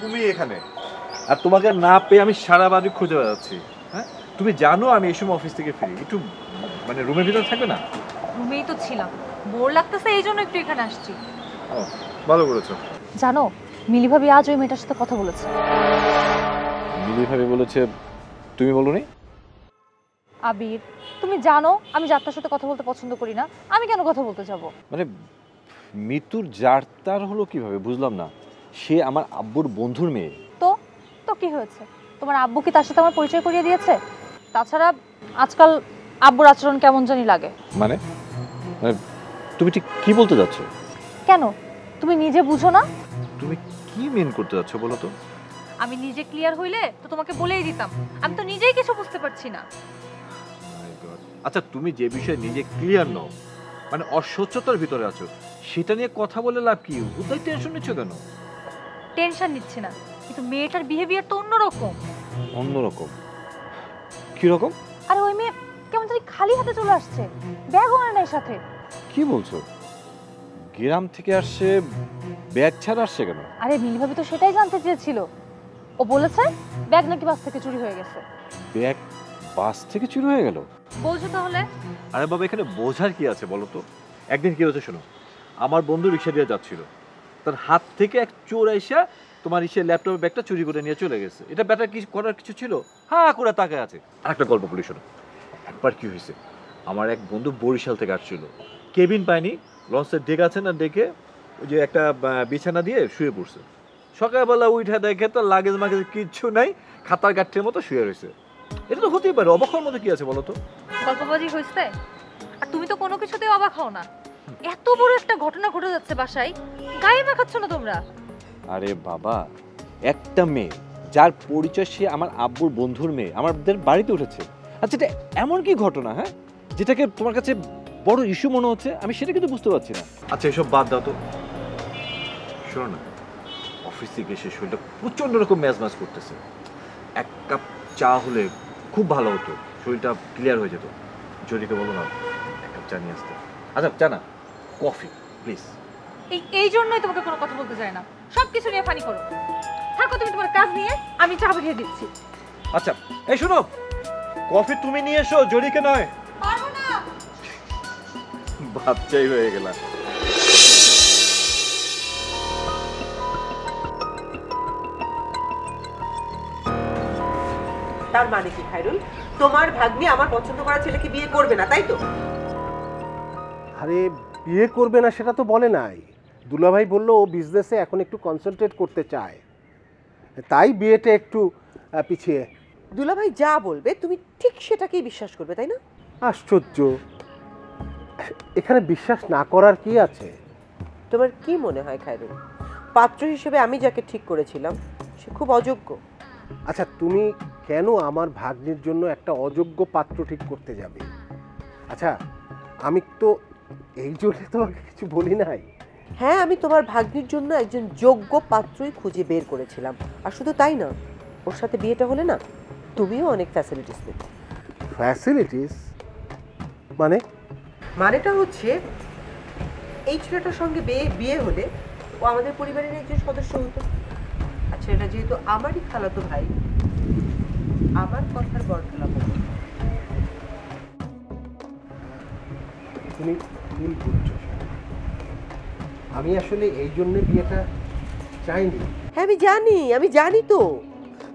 তুমি এখানে, আর তোমাকে না পেয়ে আমি সারা বাড়ি খুঁজে বেড়াচ্ছি। হ্যাঁ, তুমি জানো আমি এই সময় অফিস থেকে ফিরি, একটু মানে রুমের ভিতরে থাকবে না? রুমেই তো ছিলাম, বোর লাগতেছে এই জন্য একটু এখানে আসছি। ও ভালো করেছো। জানো মিলি ভাবি আজ ওই মেয়েটার সাথে কথা বলেছে। মিলি ভাবি বলেছে, তুমি বলোনি? আবির তুমি জানো আমি যাত্রার সাথে কথা বলতে পছন্দ করি না, আমি কেন কথা বলতে যাব? মানে মৃত্যুর যাত্রার হলো কিভাবে বুঝলাম না। সে আমার আব্বুর বন্ধুর মেয়ে। তো তো কি হয়েছে? তোমার আব্বু কি তার সাথে আমার পরিচয় করিয়ে দিয়েছে? তাছাড়া আজকাল আব্বুর আচরণ কেমন জানি লাগে। মানে তুমি ঠিক কি বলতে যাচ্ছ? কেন তুমি নিজে বুঝো না? তুমি কি মেন করতে যাচ্ছ বলো তো? আমি নিজে ক্লিয়ার হইলে তো তোমাকে বলেই দিতাম, আমি তো নিজেই কিছু বুঝতে পারছি না। আচ্ছা তুমি যে বিষয়ে নিজে ক্লিয়ার নও, মানে অস্বচ্ছতার ভিতরে আছো, সেটা নিয়ে কথা বলে লাভ কি? উদয় টেনশন নিচ্ছ কেন? টেনশন নিচ্ছি না, কিন্তু মেয়েটার বিহেভিয়ার তো অন্যরকম। অন্যরকম? কি রকম? আরে ওই মেয়ে কেমন জানি খালি হাতে চলে আসছে, ব্যাগও আনে নাই সাথে। কি বলছো? গ্রাম থেকে আসছে, ব্যাগ ছাড়া আসছে কেন? আরে মিলি ভাবি তো সেটাই জানতে চেয়েছিল। ও বলেছে ব্যাগ নাকি বাস থেকে চুরি হয়ে গেছে। ব্যাগ বাস থেকে চুরি হয়ে গেল? বলছো তাহলে? আরে বাবা এখানে বোঝার কি আছে বলো তো? একদিন কি হয়েছে শোনো, আমার বন্ধু রিক্সা দিয়ে যাচ্ছিল, তার হাত থেকে এক চোর আইসা তোমার ইসে ল্যাপটপের ব্যাগটা চুরি করে নিয়ে চলে গেছে। এটা ব্যাটার কি করার কিছু ছিল? হ্যাঁ করে তাকায় আছে। আর একটা গল্প বলি শোনো, একবার কি হয়েছে, আমার এক বন্ধু বরিশাল থেকে আসছিল, কেবিন পায়নি, লঞ্চের ডেক আছে না, ডেকে ওই যে একটা বিছানা দিয়ে শুয়ে পড়ছে। সকালবেলা উঠে দেখে তো লাগেজ মাগেজ কিচ্ছু নাই, খাতার গাঠের মতো শুয়ে রয়েছে। এটা তো হতেই পারে, অবাক হওয়ার মতো কি আছে বলো তো? গল্পবাজি হয়েছে। আর তুমি তো কোনো কিছুতেই অবাক হও না। এত বড় একটা ঘটনা ঘটে যাচ্ছে বাসায়, গায়ে মাখাচ্ছ না তোমরা? আরে বাবা, একটা মেয়ে যার পরিচয় সে আমার আব্বুর বন্ধুর মেয়ে আমাদের বাড়িতে উঠেছে। আচ্ছা এটা এমন কি ঘটনা হ্যাঁ, যেটাকে তোমার কাছে বড় ইস্যু মনে হচ্ছে? আমি সেটা কিন্তু বুঝতে পারছি না। আচ্ছা এসব বাদ দাও তো, শোনো না, অফিস থেকে এসে শরীরটা প্রচন্ড রকম ম্যাজ করতেছে। এক কাপ চা হলে খুব ভালো হতো, শরীরটা ক্লিয়ার হয়ে যেত। জরিকে বলো না এক কাপ চা নিয়ে আসতে। আচ্ছা চা না, কফি প্লিজ। এই জন্যই তোমাকে কোনো কথা বলতে চাই না, সবকিছু নিয়ে ফানি করো। থাকো তুমি তোমার কাজ নিয়ে, আমি চা বানিয়ে দিচ্ছি। আচ্ছা এই শোনো, কফি তুমি নিয়ে এসো, জরিকে নয়। পারবো না। বাচ্চাই হয়ে গেল। তার মানে কি খায়রুল, তোমার ভাগ্নি আমার পছন্দ করা ছেলেকে বিয়ে করবে না তাই তো? আরে বিয়ে করবে না সেটা তো বলে নাই, দুলাভাই বললো ও বিজনেসে এখন একটু কনসেন্ট্রেট করতে চায়, তাই বিয়েটা একটু পিছিয়ে। দুলাভাই যা বলবে তুমি ঠিক সেটাকেই বিশ্বাস করবে তাই না? আশ্চর্য, এখানে বিশ্বাস না করার কি আছে? তোমার কি মনে হয় খায়রুল, পাত্র হিসেবে আমি যাকে ঠিক করেছিলাম সে খুব অযোগ্য? আচ্ছা তুমি কেন আমার ভাগ্নির জন্য একটা অযোগ্য পাত্র ঠিক করতে যাবে? আচ্ছা আমি তো এই জন্য তোমাকে কিছু বলি নাই। হ্যাঁ, আমি তোমার ভাগ্নির জন্য একজন যোগ্য পাত্রই খুঁজে বের করেছিলাম। আর শুধু তাই না, ওর সাথে বিয়েটা হলে না তুমিও অনেক ফ্যাসিলিটিস পেতে। ফ্যাসিলিটিস মানে? মানেটা হচ্ছে এই ছেলেটার সঙ্গে বিয়ে হলে ও আমাদের পরিবারের একজন সদস্য হতো। আর ছেলেটা যেহেতু আমারই খালাতো ভাই, আমার কথার বরখেলাপ হতো। তুমি ভুল বুঝছো, আমি আসলে এই জন্য বিয়েটা চাইনি। হ্যাঁ আমি জানি তো,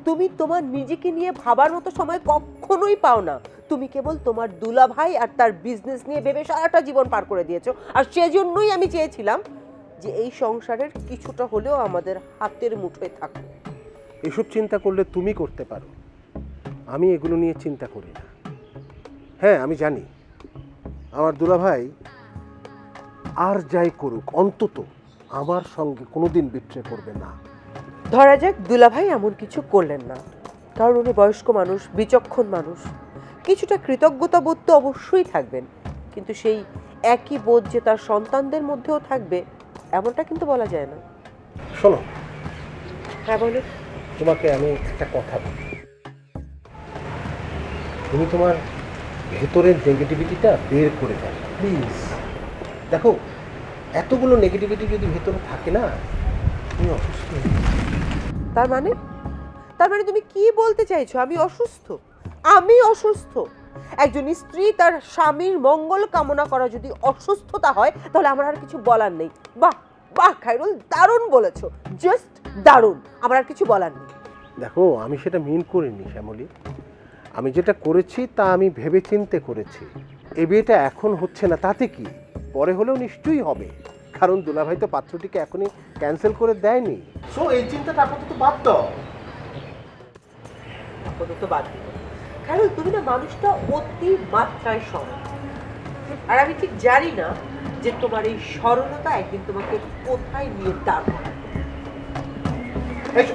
তুমি তোমার নিজেকে নিয়ে ভাবার মতো সময় কখনোই পাও না। তুমি কেবল তোমার দুলাভাই আর তার বিজনেস নিয়ে ভেবে সারাটা জীবন পার করে দিয়েছো। আর সেজন্যই আমি চেয়েছিলাম যে এই সংসারের কিছুটা হলেও আমাদের হাতের মুঠোয় থাকুক। এসব চিন্তা করলে তুমি করতে পারো, আমি এগুলো নিয়ে চিন্তা করি না। হ্যাঁ আমি জানি আমার দুলাভাই আর যাই করুক অন্তত আমার সঙ্গে কোনোদিন বিট্রে করবে না। ধরা যাক দুলাভাই এমন কিছু করলেন না, কারণ উনি বয়স্ক মানুষ, বিচক্ষণ মানুষ, কিছুটা কৃতজ্ঞতা বোধ তো অবশ্যই থাকবেন, কিন্তু সেই একই বোধ যে তার সন্তানদের মধ্যেও থাকবে এমনটা কিন্তু বলা যায় না। শোনো, হ্যাঁ বলো। তোমাকে আমি একটা কথা বলি, তুমি তোমার ভেতরের নেগেটিভিটিটা বের করে দাও প্লিজ। দেখো এতগুলো নেগেটিভিটি যদি ভেতরে থাকে না, তুমি অসুস্থ হয়ে যাবে। তার মানে তুমি কি বলতে চাইছো আমি অসুস্থ? আমি অসুস্থ? একজন স্ত্রী তার স্বামীর মঙ্গল কামনা করা যদি অসুস্থতা হয় তাহলে আমার আর কিছু বলার নেই। বাহ বাহ খায়রুল, দারুণ বলেছো, জাস্ট দারুণ, আমার আর কিছু বলার নেই। দেখো, আমি সেটা মিন করিনি শ্যামলী। আমি যেটা করেছি তা আমি ভেবে চিন্তে করেছি। এ বিয়েটা এখন হচ্ছে না তাতে কি, পরে হলেও নিশ্চয়ই হবে, কারণ দুলাভাই তো পাত্রটিকে এখনই ক্যান্সেল করে দেয়নি। সো এই চিন্তাটা আপাতত বাদ দাও। আপাতত বাদ দিও। খায়রুল, তুমি না মানুষটা অতি মাত্রায় সরল, আর আমি ঠিক জানি না যে তোমার এই সরলতা একদিন তোমাকে কোথায় নিয়ে দাঁড় করাবে। এই